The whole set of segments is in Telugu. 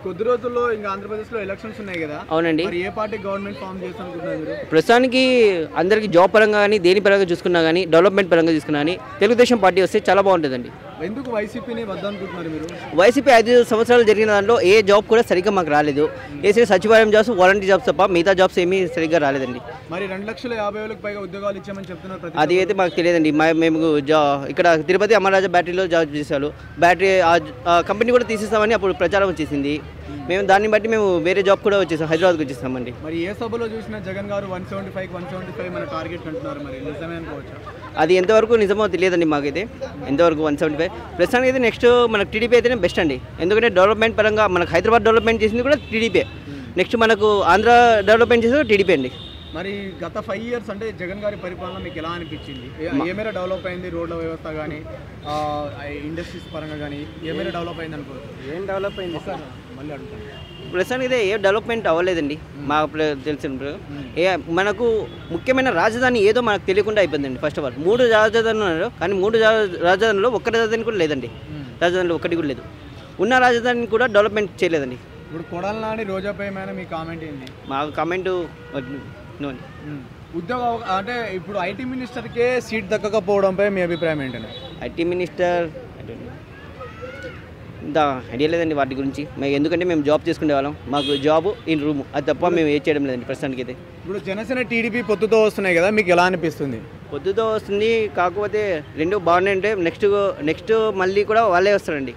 కొద్ది రోజుల్లో ఇంకా ఆంధ్రప్రదేశ్లో ఎలక్షన్స్ ఉన్నాయి కదా. అవునండి. మరి ఏ పార్టీ గవర్నమెంట్ ఫామ్ చేస్తారనుకుంటున్నారు మీరు? ప్రస్తుతానికి అందరికీ జాబ్ పరంగా కానీ దేని పరంగా చూసుకున్నా కానీ డెవలప్మెంట్ పరంగా చూసుకున్నా కానీ తెలుగుదేశం పార్టీ వస్తే చాలా బాగుంటుందండి. ఎందుకు వైసీపీని వద్దనుకుంటున్నారు మీరు? వైసీపీ 5 సంవత్సరాలు జరిగిన దాంట్లో ఏ జాబ్ కూడా సరిగ్గా మాకు రాలేదు. ఏసీ సచివాలయం జాబ్స్, వాలంటీర్ జాబ్స్ తప్ప మిగతా జాబ్స్ ఏమీ సరిగ్గా రాలేదండి. మరి 2,50,000 పైగా ఉద్యోగాలు ఇచ్చామని చెప్తున్నారు. అది అయితే మాకు తెలియదండి. మేము ఇక్కడ తిరుపతి అమరరాజా బ్యాటరీలో జాబ్ చేశారు. బ్యాటరీ కంపెనీ కూడా తీసేస్తామని అప్పుడు ప్రచారం వచ్చేసింది. మేము దాన్ని బట్టి మేము వేరే జాబ్ కూడా వచ్చేసాం, హైదరాబాద్కి వచ్చేసామండి. మరి ఏ సభలో చూసినా జగన్ గారు 175 మన టార్గెట్ అంటున్నారు. మరి నిజమే అనుకోవచ్చు? అది ఎంతవరకు నిజమో తెలియదండి మాకైతే. ఎంతవరకు 175 ప్రస్తుతానికి అయితే నెక్స్ట్ మనకు టీడీపీ అయితేనే బెస్ట్ అండి. ఎందుకంటే డెవలప్మెంట్ పరంగా మనకు హైదరాబాద్ డెవలప్మెంట్ చేసింది కూడా టీడీపీ. నెక్స్ట్ మనకు ఆంధ్ర డెవలప్మెంట్ చేసేది టీడీపీ అండి. మరి గత 5 ఇయర్స్ అంటే జగన్ గారి పరిపాలన మీకు ఎలా అనిపించింది? ఏ మేర డెవలప్ అయింది? రోడ్ల వ్యవస్థ కానీ ఇండస్ట్రీస్ పరంగా కానీ ఏ మేర డెవలప్ అయింది అనుకోవచ్చు? ఏం డెవలప్ అయింది సార్? మళ్ళీ అడుగుతాను. ప్రస్తుతానికి అయితే ఏ డెవలప్మెంట్ అవ్వలేదండి మాకు తెలిసిన. మనకు ముఖ్యమైన రాజధాని ఏదో మనకు తెలియకుండా అయిపోయిందండి. ఫస్ట్ ఆఫ్ ఆల్ 3 రాజధానులు ఉన్నారు, కానీ 3 రాజధానుల్లో ఒక్క రాజధాని కూడా లేదండి. రాజధానిలో ఒక్కటి కూడా లేదు. ఉన్న రాజధానిని కూడా డెవలప్మెంట్ చేయలేదండి. ఇప్పుడు కొడాలి నాని రోజాపై మీద మీ కామెంట్ ఏంటి? మా కామెంట్ ఉద్యోగ అంటే ఇప్పుడు ఐటీ మినిస్టర్కే సీట్ దక్కకపోవడంపై మీ అభిప్రాయం ఏంటండి? ఐటీ మినిస్టర్ ఇంత ఐడియా లేదండి వాటి గురించి. ఎందుకంటే మేము జాబ్ చేసుకునే వాళ్ళం, మాకు జాబ్ ఇన్ రూమ్, అది తప్ప మేము ఏం చేయడం లేదండి ప్రస్తుతానికి అయితే. ఇప్పుడు జనసేన టీడీపీ పొత్తుతో వస్తున్నాయి కదా, మీకు ఎలా అనిపిస్తుంది? పొద్దుతో వస్తుంది, కాకపోతే రెండు బాగున్నాయి. అంటే నెక్స్ట్ మళ్ళీ కూడా వాళ్ళే వస్తారండి,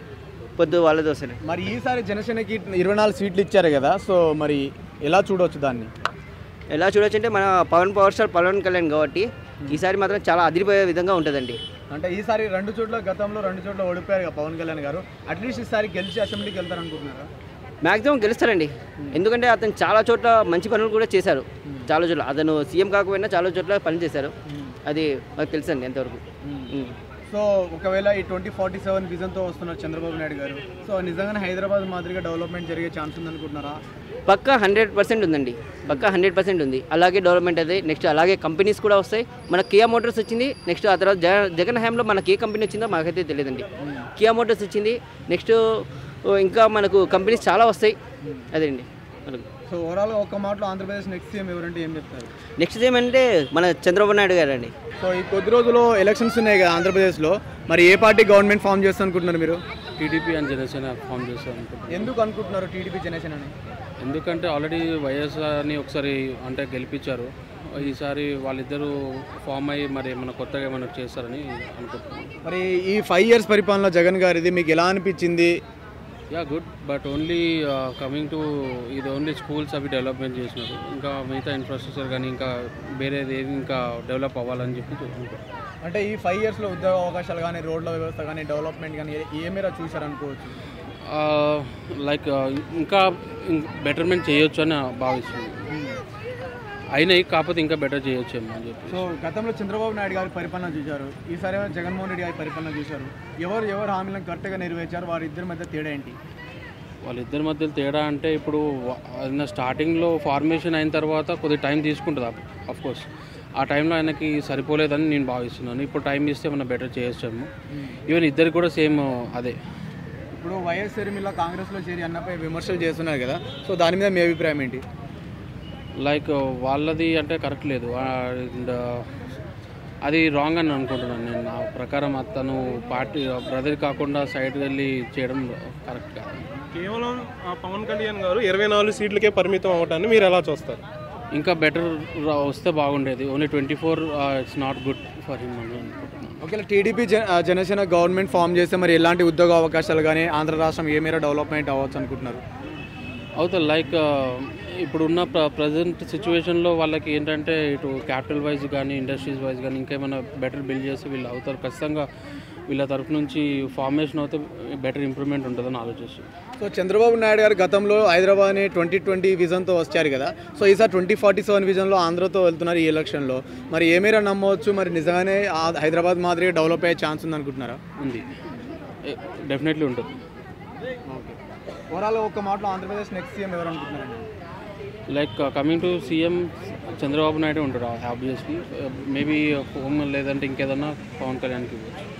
పొద్దు వాళ్ళతో వస్తారు. మరి ఈసారి జనసేనకి 24 సీట్లు ఇచ్చారు కదా, సో మరి ఎలా చూడవచ్చు దాన్ని? ఎలా చూడొచ్చు అంటే మన పవర్ స్టార్ పవన్ కళ్యాణ్ కాబట్టి ఈసారి మాత్రం చాలా అదిరిపోయే విధంగా ఉంటుందండి. అంటే ఈసారి 2 చోట్ల గతంలో 2 చోట్ల ఓడిపోయారు కదా పవన్ కళ్యాణ్ గారు, అట్లీస్ట్ ఈసారి గెలిచి అసెంబ్లీకి వెళ్తారు అనుకుంటున్నారా? మ్యాక్సిమం గెలుస్తారండి. ఎందుకంటే అతను చాలా చోట్ల మంచి పనులు కూడా చేశారు. చాలా చోట్ల అతను సీఎం కాకపోయినా చాలా చోట్ల పని చేశారు. అది మాకు తెలుసండి ఎంతవరకు. సో ఒకవేళ ఈ 2047 విజన్తో వస్తున్నారు చంద్రబాబు నాయుడు గారు, సో నిజంగానే హైదరాబాద్ మాదిరిగా డెవలప్మెంట్ జరిగే ఛాన్స్ ఉందనుకుంటున్నారా? పక్కా 100% ఉందండి. పక్కా 100% ఉంది. అలాగే డెవలప్మెంట్ అయితే నెక్స్ట్ అలాగే కంపెనీస్ కూడా వస్తాయి. మన కియా మోటార్స్ వచ్చింది. నెక్స్ట్ ఆ తర్వాత జగన్ హయాంలో మనకి ఏ కంపెనీ వచ్చిందో మాకైతే తెలియదండి. కియా మోటార్స్ వచ్చింది. నెక్స్ట్ ఇంకా మనకు కంపెనీస్ చాలా వస్తాయి. అదే అండి. సో ఓవరాల్గా ఒక మాటలో ఆంధ్రప్రదేశ్ నెక్స్ట్ సీఎం ఎవరంటే ఏం చెప్తారు? నెక్స్ట్ ఏమంటే మన చంద్రబాబు నాయుడు గారు అండి. సో ఈ కొద్ది రోజుల్లో ఎలక్షన్స్ ఉన్నాయి కదా ఆంధ్రప్రదేశ్లో, మరి ఏ పార్టీ గవర్నమెంట్ ఫామ్ చేస్తా అనుకుంటున్నారు మీరు? టీడీపీ అండ్ జనసేన ఫామ్ చేస్తాం అనుకుంటున్నారు. ఎందుకు అనుకుంటున్నారు టీడీపీ జనసేన అని? ఎందుకంటే ఆల్రెడీ వైఎస్ఆర్ని ఒకసారి అంటే గెలిపించారు. ఈసారి వాళ్ళిద్దరూ ఫామ్ అయ్యి మరి ఏమైనా కొత్తగా ఏమైనా చేస్తారని అనుకుంటున్నాను. మరి ఈ 5 ఇయర్స్ పరిపాలన జగన్ గారిది మీకు ఎలా అనిపించింది? Yeah good, but only coming to ఇది ఓన్లీ స్కూల్స్ అవి డెవలప్మెంట్ చేసినారు. ఇంకా మిగతా ఇన్ఫ్రాస్ట్రక్చర్ కానీ ఇంకా వేరేది ఏది ఇంకా డెవలప్ అవ్వాలని చెప్పి అనుకుంటున్నాను. అంటే ఈ 5 ఇయర్స్లో ఉద్యోగ అవకాశాలు కానీ రోడ్ల వ్యవస్థ కానీ డెవలప్మెంట్ కానీ ఏ మేర చూశారనుకోవచ్చు? లైక్ ఇంకా బెటర్మెంట్ చేయొచ్చు అని భావిస్తుంది. అయినాయి, కాకపోతే ఇంకా బెటర్ చేయొచ్చేమో అని చెప్పి. సో గతంలో చంద్రబాబు నాయుడు గారి పరిపాలన చూశారు, ఈసారి జగన్మోహన్ రెడ్డి గారి పరిపాలన చూశారు. ఎవరు హామీలను కరెక్ట్గా నెరవేర్చారు? వారిద్దరి మధ్య తేడా ఏంటి? వాళ్ళిద్దరి మధ్యలో తేడా అంటే ఇప్పుడు స్టార్టింగ్లో ఫార్మేషన్ అయిన తర్వాత కొద్దిగా టైం తీసుకుంటుంది అఫ్కోర్స్. ఆ టైంలో ఆయనకి సరిపోలేదని నేను భావిస్తున్నాను. ఇప్పుడు టైం ఇస్తే మనం బెటర్ చేయొచ్చాము. ఈవెన్ ఇద్దరికి కూడా సేమ్ అదే. ఇప్పుడు వైఎస్ షర్మిల కాంగ్రెస్లో చేరి అన్నపై విమర్శలు చేస్తున్నారు కదా, సో దాని మీద మీ అభిప్రాయం ఏంటి? లైక్ వాళ్ళది అంటే కరెక్ట్ లేదు అండ్ అది రాంగ్ అని అనుకుంటున్నాను నేను. నా ప్రకారం అతను పార్టీ బ్రదర్ కాకుండా సైడ్కి వెళ్ళి చేయడం కరెక్ట్ కాదు. కేవలం పవన్ కళ్యాణ్ గారు 24 సీట్లకే పరిమితం అవ్వటాన్ని మీరు ఎలా చూస్తారు? ఇంకా బెటర్ వస్తే బాగుండేది. Only 24 it's not good for him అని అనుకుంటున్నాను. ఒకవేళ టీడీపీ జనసేన గవర్నమెంట్ ఫామ్ చేస్తే మరి ఎలాంటి ఉద్యోగ అవకాశాలు కానీ ఆంధ్ర రాష్ట్రం ఏ మేర డెవలప్మెంట్ అవ్వచ్చు అనుకుంటున్నారు? అవుతుంది. లైక్ ఇప్పుడున్న ప్రజెంట్ సిచ్యువేషన్లో వాళ్ళకి ఏంటంటే ఇటు క్యాపిటల్ వైజ్ కానీ ఇండస్ట్రీస్ వైజ్ కానీ ఇంకేమైనా బెటర్ బిల్డ్ చేస్తే వీళ్ళు అవుతారు. ఖచ్చితంగా వీళ్ళ తరఫు నుంచి ఫార్మేషన్ అయితే బెటర్ ఇంప్రూవ్మెంట్ ఉంటుందని ఆలోచిస్తుంది. సో చంద్రబాబు నాయుడు గారు గతంలో హైదరాబాద్ని 2020 విజన్తో వచ్చారు కదా, సో ఈసారి 2047 విజన్లో ఆంధ్రతో వెళ్తున్నారు ఈ ఎలక్షన్లో. మరి ఏ మేర నమ్మవచ్చు? మరి నిజంగానే హైదరాబాద్ మాదిరిగా డెవలప్ అయ్యే ఛాన్స్ ఉందనుకుంటున్నారా? ఉంది, డెఫినెట్లీ ఉంటుంది. ఓకే, ఓవరాల్ ఒక మాటలో ఆంధ్రప్రదేశ్ నెక్స్ట్ సీఎం ఎవరు అనుకుంటున్నారండి? Like coming to CM Chandrababu Naidu ఉంటాడు ఆబ్వియస్లీ. మేబీ హోమ్ లేదంటే ఇంకేదన్నా పవన్ కళ్యాణ్కి ఇవ్వచ్చు.